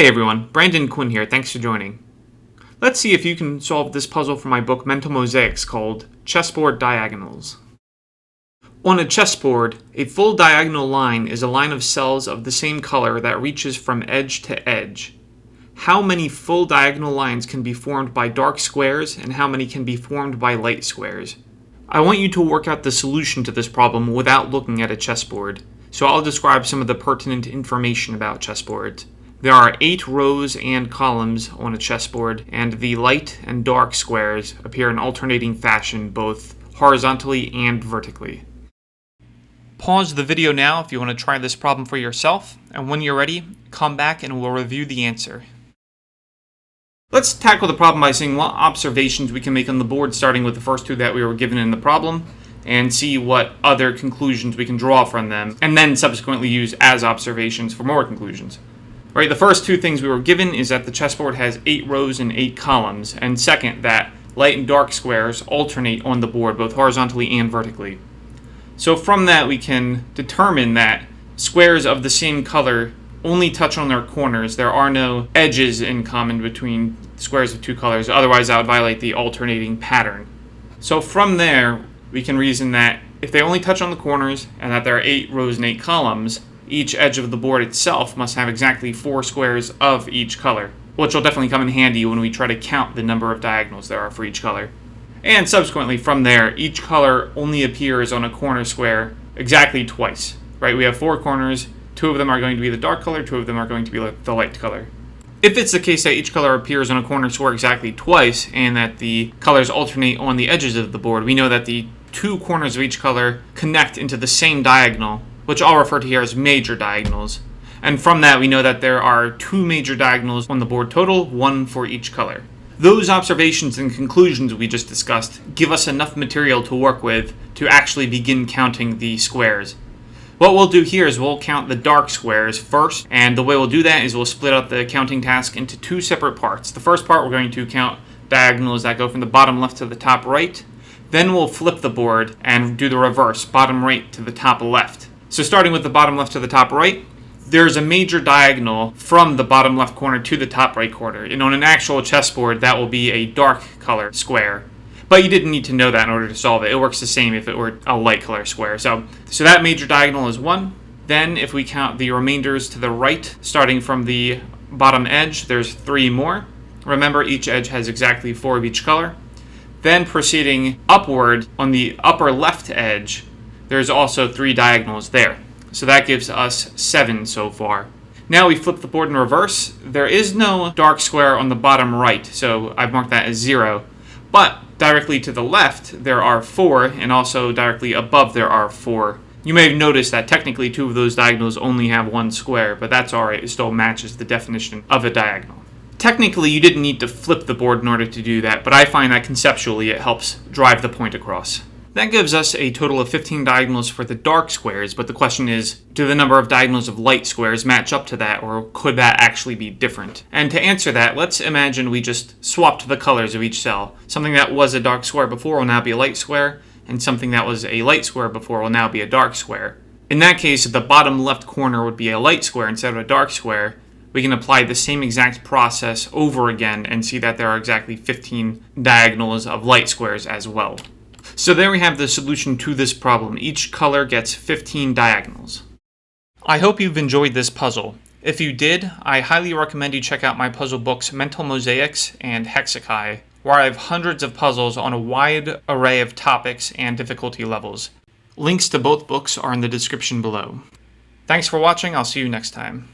Hey everyone, Brandon Quinn here, thanks for joining. Let's see if you can solve this puzzle from my book Mental Mosaics called Chessboard Diagonals. On a chessboard, a full diagonal line is a line of cells of the same color that reaches from edge to edge. How many full diagonal lines can be formed by dark squares and how many can be formed by light squares? I want you to work out the solution to this problem without looking at a chessboard, so I'll describe some of the pertinent information about chessboards. There are 8 rows and columns on a chessboard, and the light and dark squares appear in alternating fashion both horizontally and vertically. Pause the video now if you want to try this problem for yourself, and when you're ready, come back and we'll review the answer. Let's tackle the problem by seeing what observations we can make on the board, starting with the first 2 that we were given in the problem, and see what other conclusions we can draw from them, and then subsequently use as observations for more conclusions. Right, the first 2 things we were given is that the chessboard has 8 rows and 8 columns, and second, that light and dark squares alternate on the board both horizontally and vertically. So from that we can determine that squares of the same color only touch on their corners. There are no edges in common between squares of 2 colors, otherwise that would violate the alternating pattern. So from there we can reason that if they only touch on the corners and that there are 8 rows and 8 columns, each edge of the board itself must have exactly 4 squares of each color, which will definitely come in handy when we try to count the number of diagonals there are for each color. And subsequently from there, each color only appears on a corner square exactly twice. Right? We have 4 corners, 2 of them are going to be the dark color, 2 of them are going to be the light color. If it's the case that each color appears on a corner square exactly twice, and that the colors alternate on the edges of the board, we know that the 2 corners of each color connect into the same diagonal, which I'll refer to here as major diagonals. And from that we know that there are 2 major diagonals on the board total, 1 for each color. Those observations and conclusions we just discussed give us enough material to work with to actually begin counting the squares. What we'll do here is we'll count the dark squares first, and the way we'll do that is we'll split up the counting task into 2 separate parts. The first part we're going to count diagonals that go from the bottom left to the top right. Then we'll flip the board and do the reverse, bottom right to the top left. So starting with the bottom left to the top right, there's a major diagonal from the bottom left corner to the top right corner. And on an actual chessboard, that will be a dark color square. But you didn't need to know that in order to solve it. It works the same if it were a light color square. So that major diagonal is 1. Then if we count the remainders to the right, starting from the bottom edge, there's 3 more. Remember, each edge has exactly 4 of each color. Then proceeding upward on the upper left edge, there's also 3 diagonals there. So that gives us 7 so far. Now we flip the board in reverse. There is no dark square on the bottom right, so I've marked that as 0. But directly to the left, there are 4, and also directly above there are 4. You may have noticed that technically 2 of those diagonals only have 1 square, but that's alright, it still matches the definition of a diagonal. Technically, you didn't need to flip the board in order to do that, but I find that conceptually it helps drive the point across. That gives us a total of 15 diagonals for the dark squares, but the question is, do the number of diagonals of light squares match up to that, or could that actually be different? And to answer that, let's imagine we just swapped the colors of each cell. Something that was a dark square before will now be a light square, and something that was a light square before will now be a dark square. In that case, if the bottom left corner would be a light square instead of a dark square, we can apply the same exact process over again and see that there are exactly 15 diagonals of light squares as well. So there we have the solution to this problem. Each color gets 15 diagonals. I hope you've enjoyed this puzzle. If you did, I highly recommend you check out my puzzle books Mental Mosaics and Hexakai, where I have hundreds of puzzles on a wide array of topics and difficulty levels. Links to both books are in the description below. Thanks for watching, I'll see you next time.